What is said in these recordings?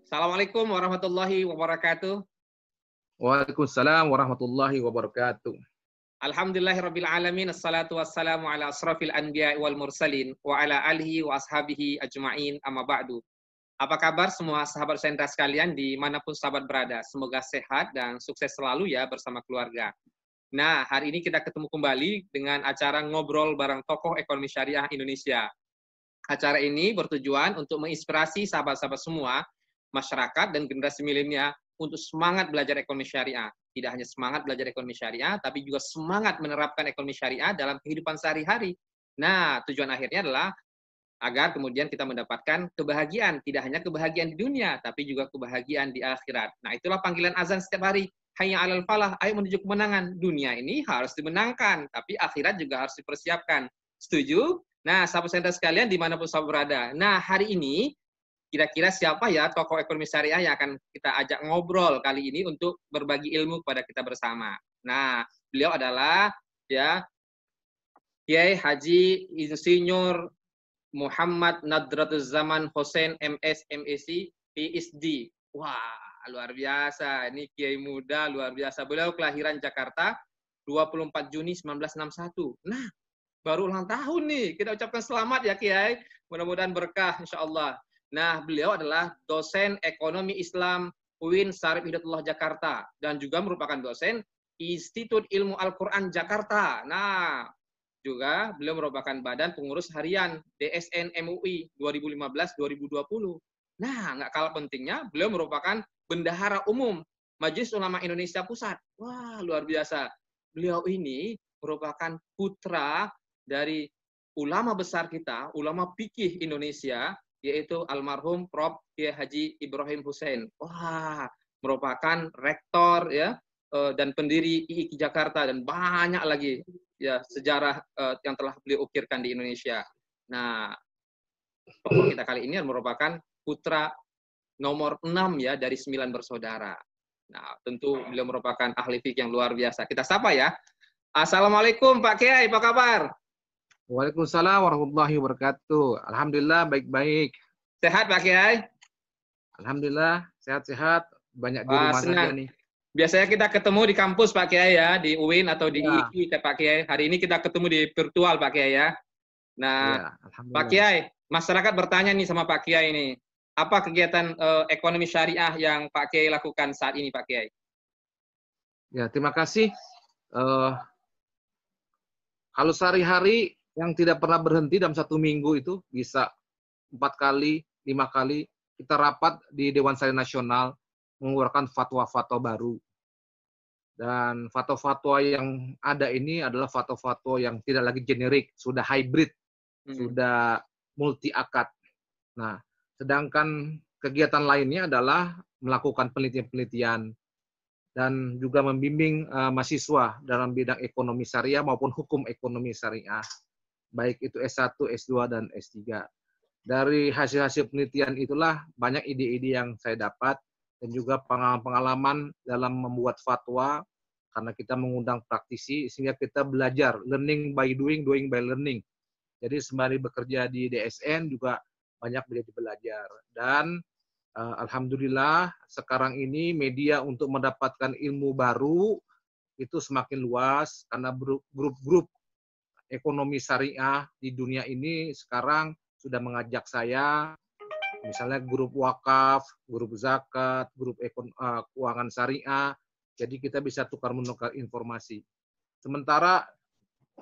Assalamualaikum warahmatullahi wabarakatuh. Waalaikumsalam warahmatullahi wabarakatuh. Alhamdulillahirabbil alamin. Assalatu wassalamu ala asrafil anbiya wal mursalin wa ala alihi wa ashabihi ajma'in, amma ba'du. Apa kabar semua sahabat sentra sekalian dimanapun sahabat berada? Semoga sehat dan sukses selalu ya bersama keluarga. Nah, hari ini kita ketemu kembali dengan acara ngobrol bareng tokoh ekonomi syariah Indonesia. Acara ini bertujuan untuk menginspirasi sahabat-sahabat semua, masyarakat dan generasi milenial untuk semangat belajar ekonomi syariah. Tidak hanya semangat belajar ekonomi syariah, tapi juga semangat menerapkan ekonomi syariah dalam kehidupan sehari-hari. Nah, tujuan akhirnya adalah agar kemudian kita mendapatkan kebahagiaan. Tidak hanya kebahagiaan di dunia, tapi juga kebahagiaan di akhirat. Nah, itulah panggilan azan setiap hari. Hayya 'alal falah, ayo menuju kemenangan. Dunia ini harus dimenangkan, tapi akhirat juga harus dipersiapkan. Setuju? Nah, sahabat sentra sekalian dimanapun sahabat berada. Nah, hari ini kira-kira siapa ya tokoh ekonomi syariah yang akan kita ajak ngobrol kali ini untuk berbagi ilmu kepada kita bersama. Nah, beliau adalah ya Kiai Haji Insinyur Muhammad Nadratul Zaman Hussein MS MSc PhD. Wah, luar biasa. Ini kiai muda luar biasa. Beliau kelahiran Jakarta 24 Juni 1961. Nah, baru ulang tahun nih. Kita ucapkan selamat ya Kiai. Mudah-mudahan berkah insya Allah. Nah, beliau adalah dosen ekonomi Islam UIN Syarif Hidayatullah Jakarta dan juga merupakan dosen Institut Ilmu Al-Quran Jakarta. Nah, juga beliau merupakan badan pengurus harian DSN MUI 2015-2020. Nah, nggak kalah pentingnya, beliau merupakan bendahara umum Majelis Ulama Indonesia Pusat. Wah, luar biasa. Beliau ini merupakan putra dari ulama besar kita, ulama fikih Indonesia, yaitu almarhum Prof. Kiai Haji Ibrahim Hussein. Wah, merupakan rektor ya dan pendiri IIKI Jakarta dan banyak lagi ya sejarah yang telah beliau ukirkan di Indonesia. Nah, tokoh kita kali ini merupakan putra nomor 6 ya dari 9 bersaudara. Nah, tentu beliau merupakan ahli fikih yang luar biasa. Kita sapa ya. Assalamualaikum Pak Kiai, apa kabar? Waalaikumsalam warahmatullahi wabarakatuh. Alhamdulillah baik-baik. Sehat Pak Kiai? Alhamdulillah sehat-sehat. Banyak di Wah, rumah saja senang. nih. Biasanya kita ketemu di kampus Pak Kiai ya, di UIN atau di Ya, IIKI Pak Kiai. Hari ini kita ketemu di virtual Pak Kiai ya. Nah, ya, Pak alhamdulillah. Kiai, masyarakat bertanya nih sama Pak Kiai ini, apa kegiatan ekonomi syariah yang Pak Kiai lakukan saat ini Pak Kiai? Ya, terima kasih. Kalau sehari-hari yang tidak pernah berhenti dalam satu minggu itu bisa 4 kali, 5 kali kita rapat di Dewan Syariah Nasional mengeluarkan fatwa-fatwa baru. Dan fatwa-fatwa yang ada ini adalah fatwa-fatwa yang tidak lagi generik, sudah hybrid, sudah multi akad. Nah, sedangkan kegiatan lainnya adalah melakukan penelitian-penelitian dan juga membimbing mahasiswa dalam bidang ekonomi syariah maupun hukum ekonomi syariah, baik itu S1, S2, dan S3. Dari hasil-hasil penelitian itulah banyak ide-ide yang saya dapat dan juga pengalaman-pengalaman dalam membuat fatwa, karena kita mengundang praktisi sehingga kita belajar, learning by doing, doing by learning. Jadi sembari bekerja di DSN juga banyak belajar. Dan alhamdulillah sekarang ini media untuk mendapatkan ilmu baru itu semakin luas karena grup-grup ekonomi syariah di dunia ini sekarang sudah mengajak saya, misalnya grup wakaf, grup zakat, grup keuangan syariah, jadi kita bisa tukar-menukar informasi. Sementara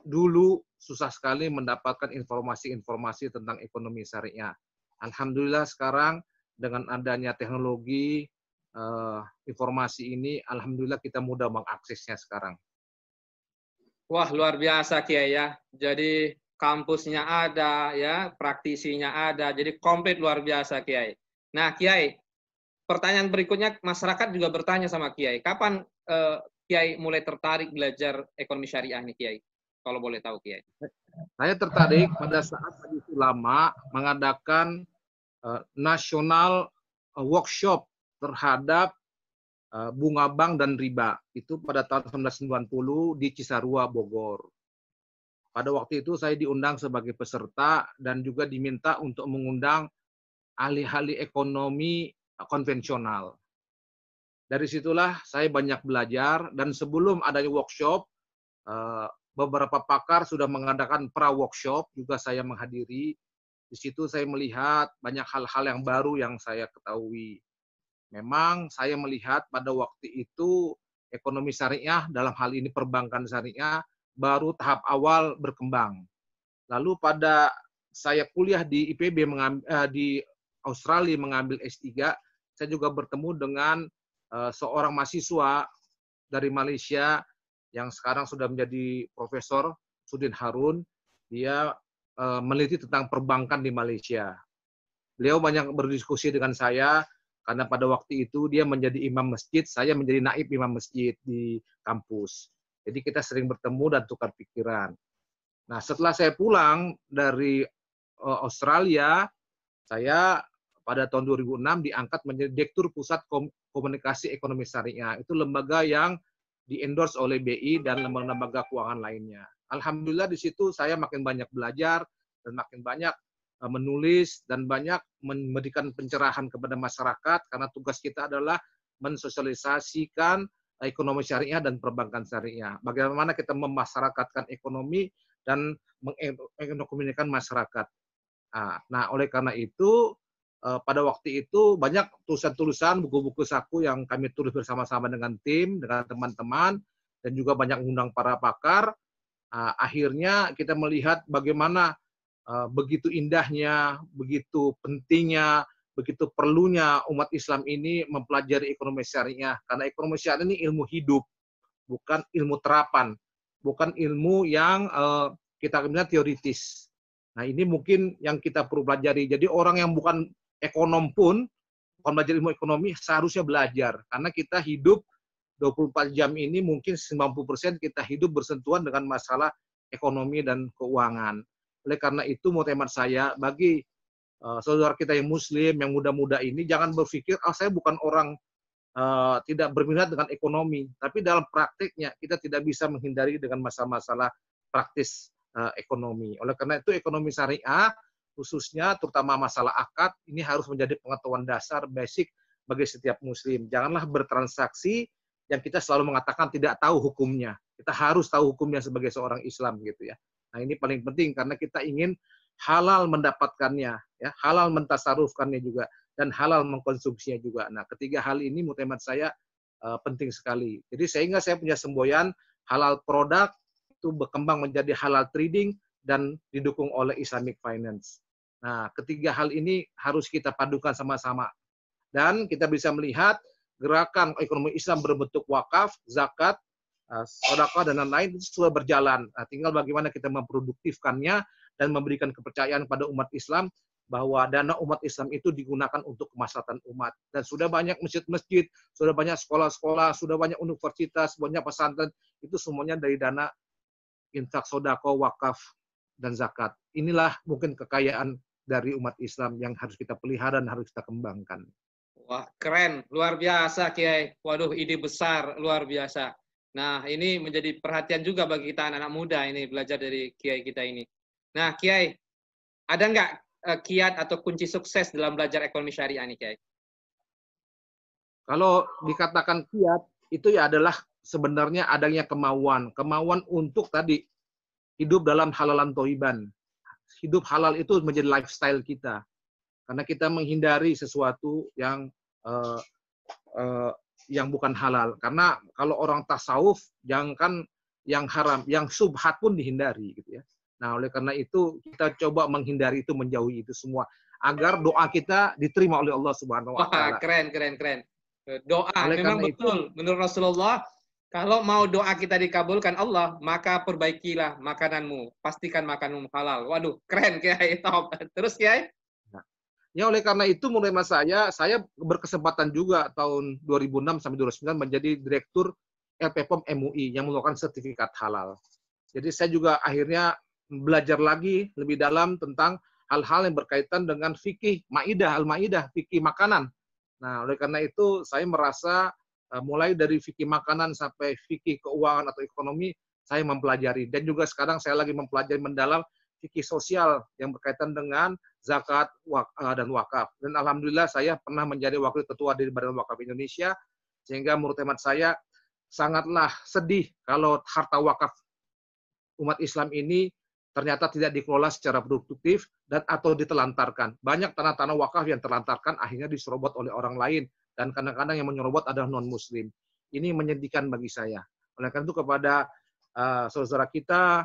dulu susah sekali mendapatkan informasi-informasi tentang ekonomi syariah. Alhamdulillah sekarang dengan adanya teknologi informasi ini, alhamdulillah kita mudah mengaksesnya sekarang. Wah, luar biasa Kiai ya. Jadi kampusnya ada ya, praktisinya ada. Jadi komplit luar biasa Kiai. Nah, Kiai, pertanyaan berikutnya masyarakat juga bertanya sama Kiai, kapan Kiai mulai tertarik belajar ekonomi syariah nih Kiai? Kalau boleh tahu Kiai. Saya tertarik pada saat Majelis Ulama mengadakan nasional workshop terhadap bunga bank dan riba. Itu pada tahun 1990 di Cisarua, Bogor. Pada waktu itu saya diundang sebagai peserta dan juga diminta untuk mengundang ahli-ahli ekonomi konvensional. Dari situlah saya banyak belajar, dan sebelum adanya workshop, beberapa pakar sudah mengadakan pra-workshop, juga saya menghadiri. Di situ saya melihat banyak hal-hal yang baru yang saya ketahui. Memang saya melihat pada waktu itu ekonomi syariah, dalam hal ini perbankan syariah, baru tahap awal berkembang. Lalu pada saya kuliah di IPB, di Australia mengambil S3, saya juga bertemu dengan seorang mahasiswa dari Malaysia yang sekarang sudah menjadi profesor, Sudin Harun. Dia meneliti tentang perbankan di Malaysia. Beliau banyak berdiskusi dengan saya, karena pada waktu itu dia menjadi imam masjid, saya menjadi naib imam masjid di kampus. Jadi kita sering bertemu dan tukar pikiran. Nah, setelah saya pulang dari Australia, saya pada tahun 2006 diangkat menjadi Direktur Pusat Komunikasi Ekonomi Syariah. Itu lembaga yang di-endorse oleh BI dan lembaga keuangan lainnya. Alhamdulillah di situ saya makin banyak belajar dan makin banyak menulis dan banyak memberikan pencerahan kepada masyarakat, karena tugas kita adalah mensosialisasikan ekonomi syariah dan perbankan syariah. Bagaimana kita memasyarakatkan ekonomi dan mengekonomikan masyarakat. Nah, oleh karena itu, pada waktu itu banyak tulisan-tulisan, buku-buku saku yang kami tulis bersama-sama dengan tim, dengan teman-teman, dan juga banyak mengundang para pakar. Akhirnya kita melihat bagaimana begitu indahnya, begitu pentingnya, begitu perlunya umat Islam ini mempelajari ekonomi syariah. Karena ekonomi syariah ini ilmu hidup, bukan ilmu terapan, bukan ilmu yang kita bilang teoritis. Nah, ini mungkin yang kita perlu pelajari. Jadi orang yang bukan ekonom pun, bukan belajar ilmu ekonomi, seharusnya belajar. Karena kita hidup 24 jam ini mungkin 90% kita hidup bersentuhan dengan masalah ekonomi dan keuangan. Oleh karena itu, muktamar saya bagi saudara kita yang muslim, yang muda-muda ini, jangan berpikir, saya bukan orang tidak berminat dengan ekonomi. Tapi dalam praktiknya, kita tidak bisa menghindari dengan masalah-masalah praktis ekonomi. Oleh karena itu, ekonomi syariah, khususnya terutama masalah akad, ini harus menjadi pengetahuan dasar, basic bagi setiap muslim. Janganlah bertransaksi yang kita selalu mengatakan tidak tahu hukumnya. Kita harus tahu hukumnya sebagai seorang Islam gitu ya. Nah, ini paling penting karena kita ingin halal mendapatkannya, ya, halal mentasarufkannya juga, dan halal mengkonsumsinya juga. Nah, ketiga hal ini muktamar saya penting sekali. Jadi sehingga saya punya semboyan halal produk itu berkembang menjadi halal trading dan didukung oleh Islamic Finance. Nah, ketiga hal ini harus kita padukan sama-sama. Dan kita bisa melihat gerakan ekonomi Islam berbentuk wakaf, zakat, sedekah, dan lain-lain itu sudah berjalan. Nah, tinggal bagaimana kita memproduktifkannya dan memberikan kepercayaan pada umat Islam bahwa dana umat Islam itu digunakan untuk kemaslahatan umat. Dan sudah banyak masjid-masjid, sudah banyak sekolah-sekolah, sudah banyak universitas, banyak pesantren, itu semuanya dari dana infak, sedekah, wakaf, dan zakat. Inilah mungkin kekayaan dari umat Islam yang harus kita pelihara dan harus kita kembangkan. Wah, keren, luar biasa Kiai. Waduh, ide besar, luar biasa. Nah, ini menjadi perhatian juga bagi kita anak-anak muda ini belajar dari Kiai kita ini. Nah, Kiai, ada nggak kiat atau kunci sukses dalam belajar ekonomi syariah nih, Kiai? Kalau dikatakan kiat, itu ya adalah sebenarnya adanya kemauan untuk tadi hidup dalam halalan toiban. Hidup halal itu menjadi lifestyle kita. Karena kita menghindari sesuatu yang bukan halal. Karena kalau orang tasawuf, jangan yang haram, yang subhat pun dihindari, gitu ya. Nah, oleh karena itu kita coba menghindari itu, menjauhi itu semua, agar doa kita diterima oleh Allah Subhanahu Wa Taala. Wah, keren. Doa Oleh memang betul. Menurut Rasulullah, kalau mau doa kita dikabulkan Allah, maka perbaikilah makananmu, pastikan makananmu halal. Waduh, keren Kiai, top. Terus Kiai? Ya, oleh karena itu mulai saya berkesempatan juga tahun 2006 sampai 2009 menjadi Direktur LPPOM MUI yang mengeluarkan sertifikat halal. Jadi saya juga akhirnya belajar lagi lebih dalam tentang hal-hal yang berkaitan dengan fikih Maidah, Al-Maidah, fikih makanan. Nah, oleh karena itu saya merasa mulai dari fikih makanan sampai fikih keuangan atau ekonomi, saya mempelajari. Dan juga sekarang saya lagi mempelajari mendalam fikih sosial yang berkaitan dengan zakat, dan wakaf. Dan alhamdulillah saya pernah menjadi wakil ketua dari Badan Wakaf Indonesia, sehingga menurut hemat saya sangatlah sedih kalau harta wakaf umat Islam ini ternyata tidak dikelola secara produktif dan atau ditelantarkan. Banyak tanah-tanah wakaf yang terlantarkan akhirnya diserobot oleh orang lain, dan kadang-kadang yang menyerobot adalah non-muslim. Ini menyedihkan bagi saya. Oleh karena itu kepada saudara kita,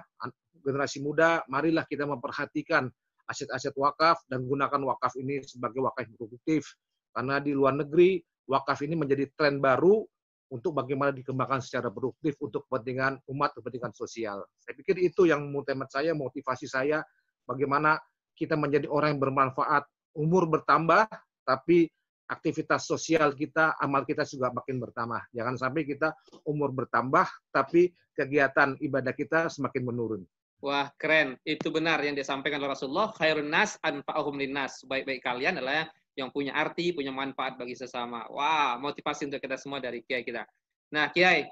generasi muda, marilah kita memperhatikan aset-aset wakaf dan gunakan wakaf ini sebagai wakaf yang produktif. Karena di luar negeri, wakaf ini menjadi tren baru untuk bagaimana dikembangkan secara produktif untuk kepentingan umat, kepentingan sosial. Saya pikir itu yang motivasi saya, bagaimana kita menjadi orang yang bermanfaat, umur bertambah, tapi aktivitas sosial kita, amal kita juga makin bertambah. Jangan sampai kita umur bertambah, tapi kegiatan ibadah kita semakin menurun. Wah, keren. Itu benar yang disampaikan oleh Rasulullah, khairun nas anfa'uhum linnas. Sebaik-baik kalian adalah yang punya arti, punya manfaat bagi sesama. Wah, motivasi untuk kita semua dari Kiai kita. Nah, Kiai,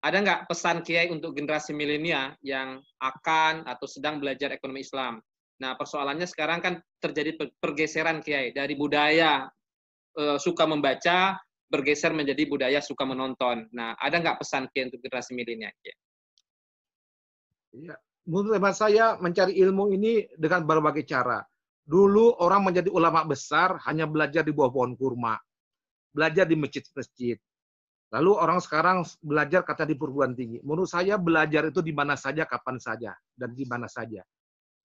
ada nggak pesan Kiai untuk generasi milenial yang akan atau sedang belajar ekonomi Islam? Nah, persoalannya sekarang kan terjadi pergeseran Kiai dari budaya suka membaca bergeser menjadi budaya suka menonton. Nah, ada nggak pesan Kiai untuk generasi milenial, Kiai? Ya, menurut hemat saya mencari ilmu ini dengan berbagai cara. Dulu orang menjadi ulama besar hanya belajar di bawah pohon kurma, belajar di masjid-masjid. Lalu orang sekarang belajar kata di perguruan tinggi. Menurut saya belajar itu di mana saja, kapan saja, dan di mana saja.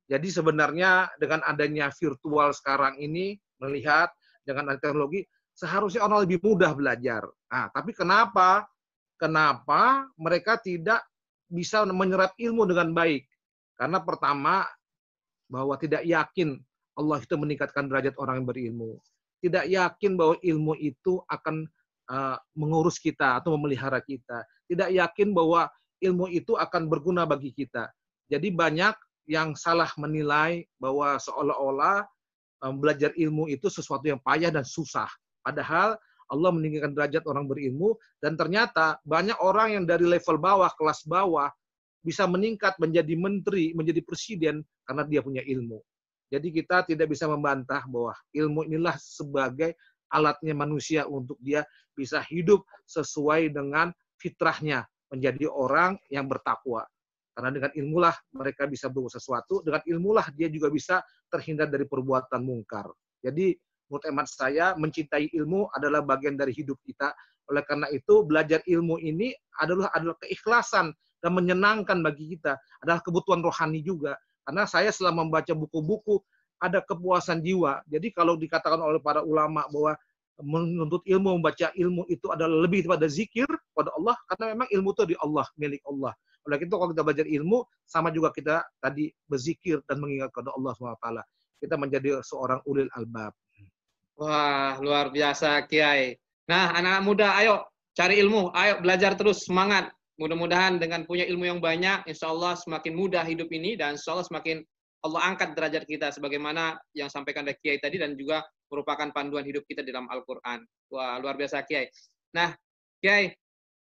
Jadi sebenarnya dengan adanya virtual sekarang ini, melihat dengan teknologi, seharusnya orang lebih mudah belajar. Nah, tapi kenapa mereka tidak bisa menyerap ilmu dengan baik? Karena pertama, bahwa tidak yakin Allah itu meningkatkan derajat orang yang berilmu. Tidak yakin bahwa ilmu itu akan mengurus kita atau memelihara kita. Tidak yakin bahwa ilmu itu akan berguna bagi kita. Jadi banyak yang salah menilai bahwa seolah-olah belajar ilmu itu sesuatu yang payah dan susah. Padahal Allah meningkatkan derajat orang berilmu, dan ternyata banyak orang yang dari level bawah, kelas bawah, bisa meningkat menjadi menteri, menjadi presiden karena dia punya ilmu. Jadi kita tidak bisa membantah bahwa ilmu inilah sebagai alatnya manusia untuk dia bisa hidup sesuai dengan fitrahnya, menjadi orang yang bertakwa. Karena dengan ilmulah mereka bisa berbuat sesuatu, dengan ilmulah dia juga bisa terhindar dari perbuatan mungkar. Jadi menurut hemat saya, mencintai ilmu adalah bagian dari hidup kita. Oleh karena itu, belajar ilmu ini adalah keikhlasan dan menyenangkan bagi kita, adalah kebutuhan rohani juga. Karena saya setelah membaca buku-buku, ada kepuasan jiwa. Jadi kalau dikatakan oleh para ulama bahwa menuntut ilmu, membaca ilmu itu adalah lebih daripada zikir pada Allah, karena memang ilmu itu di Allah, milik Allah. Oleh itu kalau kita belajar ilmu, sama juga kita tadi berzikir dan mengingat kepada Allah SWT. Kita menjadi seorang ulil albab. Wah, luar biasa Kiai. Nah, anak-anak muda, ayo cari ilmu, ayo belajar terus, semangat. Mudah-mudahan dengan punya ilmu yang banyak, insya Allah semakin mudah hidup ini, dan insya Allah semakin Allah angkat derajat kita, sebagaimana yang sampaikan oleh Kiai tadi, dan juga merupakan panduan hidup kita dalam Al-Quran. Wah, luar biasa Kiai. Nah, Kiai,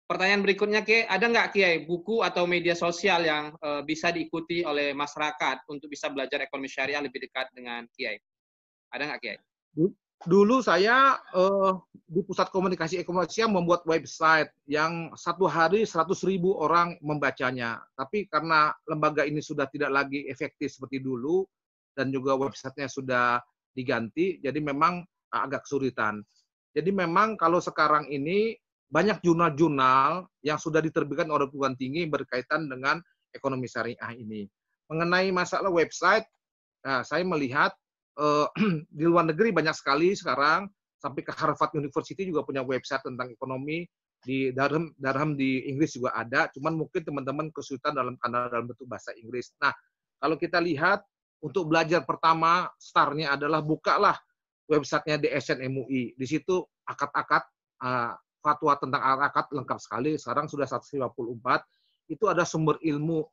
pertanyaan berikutnya Kiai, ada nggak Kiai buku atau media sosial yang bisa diikuti oleh masyarakat untuk bisa belajar ekonomi syariah lebih dekat dengan Kiai? Ada nggak Kiai? Dulu saya di Pusat Komunikasi Ekonomi Syariah membuat website yang satu hari 100.000 orang membacanya. Tapi karena lembaga ini sudah tidak lagi efektif seperti dulu, dan juga websitenya sudah diganti, jadi memang agak kesulitan. Jadi memang kalau sekarang ini banyak jurnal-jurnal yang sudah diterbitkan oleh perguruan tinggi berkaitan dengan ekonomi syariah ini. Mengenai masalah website, saya melihat di luar negeri banyak sekali sekarang, sampai ke Harvard University juga punya website tentang ekonomi, di Durham di Inggris juga ada, cuman mungkin teman-teman kesulitan dalam bentuk bahasa Inggris. Nah, kalau kita lihat untuk belajar pertama, startnya adalah bukalah websitenya DSN MUI. Di situ akad-akad, fatwa tentang akad lengkap sekali, sekarang sudah 154, itu ada sumber ilmu.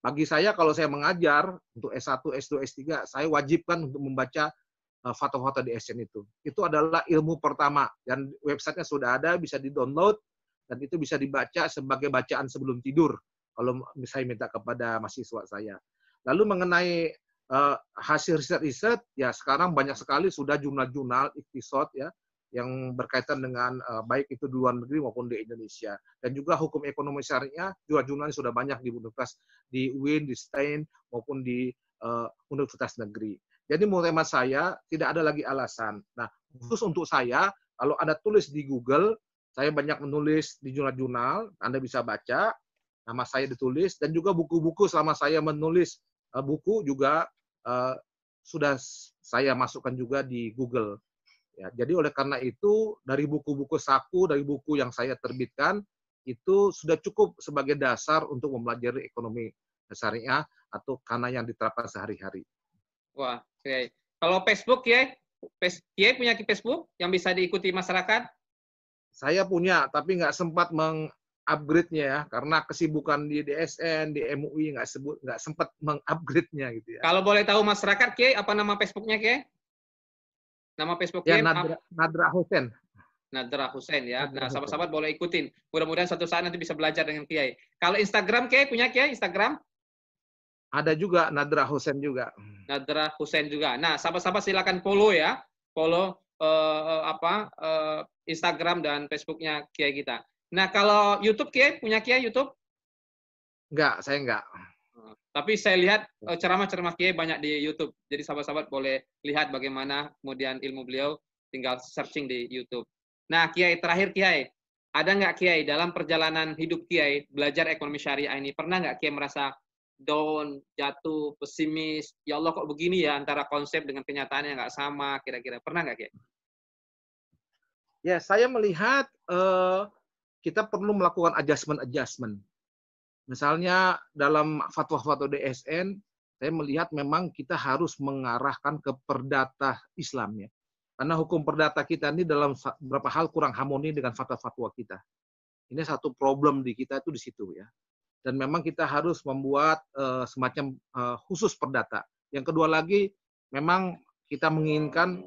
Bagi saya kalau saya mengajar untuk S1, S2, S3, saya wajibkan untuk membaca fatwa-fatwa di DSN itu. Itu adalah ilmu pertama, dan websitenya sudah ada, bisa di-download, dan itu bisa dibaca sebagai bacaan sebelum tidur, kalau saya minta kepada mahasiswa saya. Lalu mengenai hasil riset-riset ya sekarang banyak sekali sudah jurnal-jurnal iktisad ya yang berkaitan dengan baik itu di luar negeri maupun di Indonesia, dan juga hukum ekonomi syariah juga jurnalnya sudah banyak di universitas di UIN, di Stein maupun di universitas negeri. Jadi menurut hemat saya tidak ada lagi alasan. Nah, khusus untuk saya kalau Anda tulis di Google, saya banyak menulis di jurnal-jurnal, Anda bisa baca nama saya ditulis, dan juga buku-buku selama saya menulis buku juga sudah saya masukkan juga di Google. Ya, jadi oleh karena itu dari buku-buku saku, dari buku yang saya terbitkan itu sudah cukup sebagai dasar untuk mempelajari ekonomi syariah atau karena yang diterapkan sehari-hari. Wah, Kiai. Kalau Facebook, Kiai, Kiai punya Facebook yang bisa diikuti masyarakat? Saya punya, tapi nggak sempat upgrade-nya ya, karena kesibukan di DSN, di MUI nggak sempat mengupgrade-nya gitu ya. Kalau boleh tahu masyarakat, Kiai, apa nama Facebooknya, Kiai? Nama Facebook Ya, Kiai? Nadra Hussein. Nadra Hussein ya. Nadra Nah, Hussein. sahabat-sahabat boleh ikutin. Mudah-mudahan suatu saat nanti bisa belajar dengan Kiai. Kalau Instagram, Kiai, punya Kiai Instagram? Ada juga, Nadra Hussein juga. Nadra Hussein juga. Nah, sahabat-sahabat silakan follow ya. Follow Instagram dan Facebooknya Kiai kita. Nah, kalau YouTube, Kiai, punya Kiai YouTube? Enggak, saya enggak. Tapi saya lihat ceramah-ceramah Kiai banyak di YouTube. Jadi sahabat-sahabat boleh lihat bagaimana kemudian ilmu beliau, tinggal searching di YouTube. Nah, Kiai, terakhir Kiai, ada nggak Kiai dalam perjalanan hidup Kiai belajar ekonomi syariah ini, pernah nggak Kiai merasa down, jatuh, pesimis, ya Allah kok begini ya antara konsep dengan kenyataannya nggak sama, kira-kira pernah nggak Kiai? Ya, saya melihat kita perlu melakukan adjustment. Misalnya dalam fatwa-fatwa DSN, saya melihat memang kita harus mengarahkan ke perdata Islam ya. Karena hukum perdata kita ini dalam beberapa hal kurang harmoni dengan fatwa-fatwa kita. Ini satu problem di kita itu di situ ya. Dan memang kita harus membuat semacam khusus perdata. Yang kedua lagi, memang kita menginginkan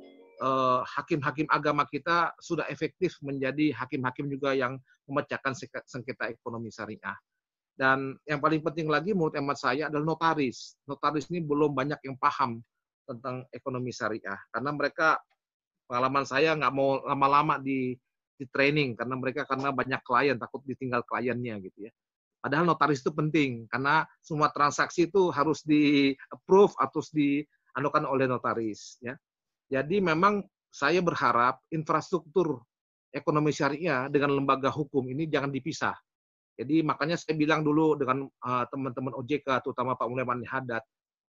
hakim-hakim agama kita sudah efektif menjadi hakim-hakim juga yang memecahkan sengketa ekonomi syariah. Dan yang paling penting lagi menurut hemat saya adalah notaris. Notaris ini belum banyak yang paham tentang ekonomi syariah. Karena mereka, pengalaman saya nggak mau lama-lama di training, karena mereka banyak klien, takut ditinggal kliennya gitu ya. Padahal notaris itu penting, karena semua transaksi itu harus di-approve atau dianukan oleh notaris. Ya. Jadi memang saya berharap infrastruktur ekonomi syariah dengan lembaga hukum ini jangan dipisah. Jadi makanya saya bilang dulu dengan teman-teman OJK, terutama Pak Mulyaman Haddad,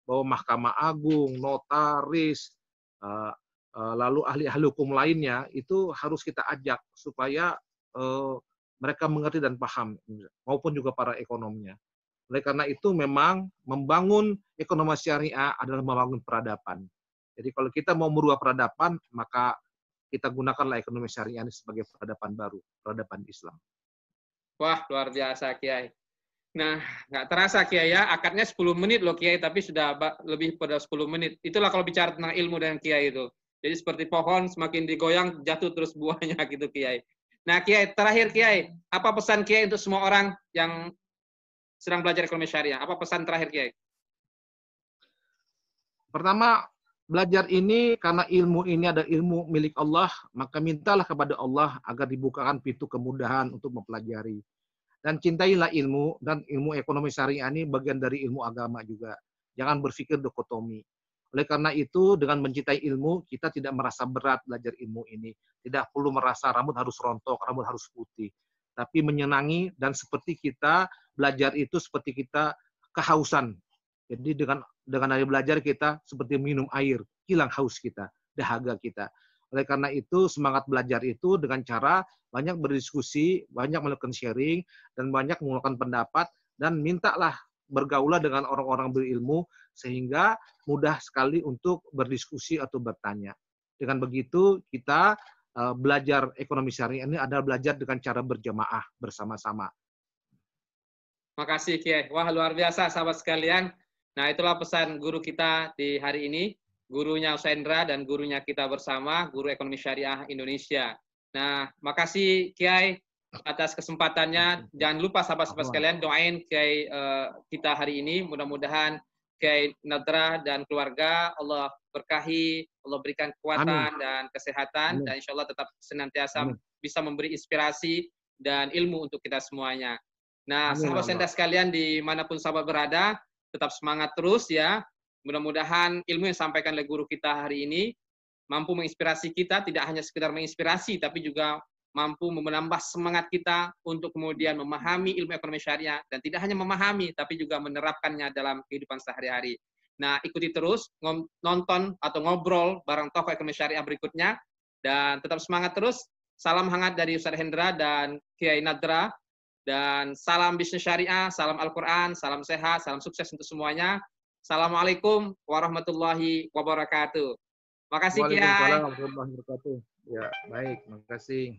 bahwa Mahkamah Agung, notaris, lalu ahli-ahli hukum lainnya itu harus kita ajak supaya mereka mengerti dan paham, maupun juga para ekonomnya. Oleh karena itu memang membangun ekonomi syariah adalah membangun peradaban. Jadi kalau kita mau merubah peradaban, maka kita gunakanlah ekonomi syariah ini sebagai peradaban baru, peradaban Islam. Wah, luar biasa Kiai. Nah, nggak terasa Kiai ya, akadnya 10 menit loh Kiai, tapi sudah lebih pada 10 menit. Itulah kalau bicara tentang ilmu dan Kiai itu. Jadi seperti pohon, semakin digoyang, jatuh terus buahnya gitu Kiai. Nah Kiai, terakhir Kiai, apa pesan Kiai untuk semua orang yang sedang belajar ekonomi syariah? Apa pesan terakhir Kiai? Pertama, belajar ini karena ilmu ini adalah ilmu milik Allah, maka mintalah kepada Allah agar dibukakan pintu kemudahan untuk mempelajari. Dan cintailah ilmu, dan ilmu ekonomi syariah ini bagian dari ilmu agama juga. Jangan berpikir dikotomi. Oleh karena itu, dengan mencintai ilmu, kita tidak merasa berat belajar ilmu ini. Tidak perlu merasa rambut harus rontok, rambut harus putih. Tapi menyenangi, dan seperti kita belajar itu seperti kita kehausan. Jadi dengan dari belajar kita seperti minum air, hilang haus kita, dahaga kita. Oleh karena itu, semangat belajar itu dengan cara banyak berdiskusi, banyak melakukan sharing, dan banyak menggunakan pendapat, dan mintalah bergaulah dengan orang-orang berilmu, sehingga mudah sekali untuk berdiskusi atau bertanya. Dengan begitu, kita belajar ekonomi syariah ini adalah belajar dengan cara berjamaah, bersama-sama. Makasih Kiai. Wah, luar biasa sahabat sekalian. Nah, itulah pesan guru kita di hari ini. Gurunya Usaindra dan gurunya kita bersama, Guru Ekonomi Syariah Indonesia. Nah, makasih Kiai atas kesempatannya. Jangan lupa sahabat-sahabat sekalian doain Kiai kita hari ini. Mudah-mudahan Kiai Nadra dan keluarga. Allah berkahi, Allah berikan kekuatan dan kesehatan, dan insya Allah tetap senantiasa bisa memberi inspirasi dan ilmu untuk kita semuanya. Nah, sahabat senda sekalian dimanapun sahabat berada, tetap semangat terus ya. Mudah-mudahan ilmu yang disampaikan oleh guru kita hari ini mampu menginspirasi kita, tidak hanya sekedar menginspirasi, tapi juga mampu menambah semangat kita untuk kemudian memahami ilmu ekonomi syariah, dan tidak hanya memahami, tapi juga menerapkannya dalam kehidupan sehari-hari. Nah, ikuti terus, nonton atau ngobrol bareng tokoh ekonomi syariah berikutnya, dan tetap semangat terus. Salam hangat dari Ustaz Hendra dan Kiai Nadra, dan salam bisnis syariah, salam Al-Quran, salam sehat, salam sukses untuk semuanya. Assalamualaikum warahmatullahi wabarakatuh. Makasih, Kiai. Waalaikumsalam warahmatullahi wabarakatuh. Ya, baik, makasih.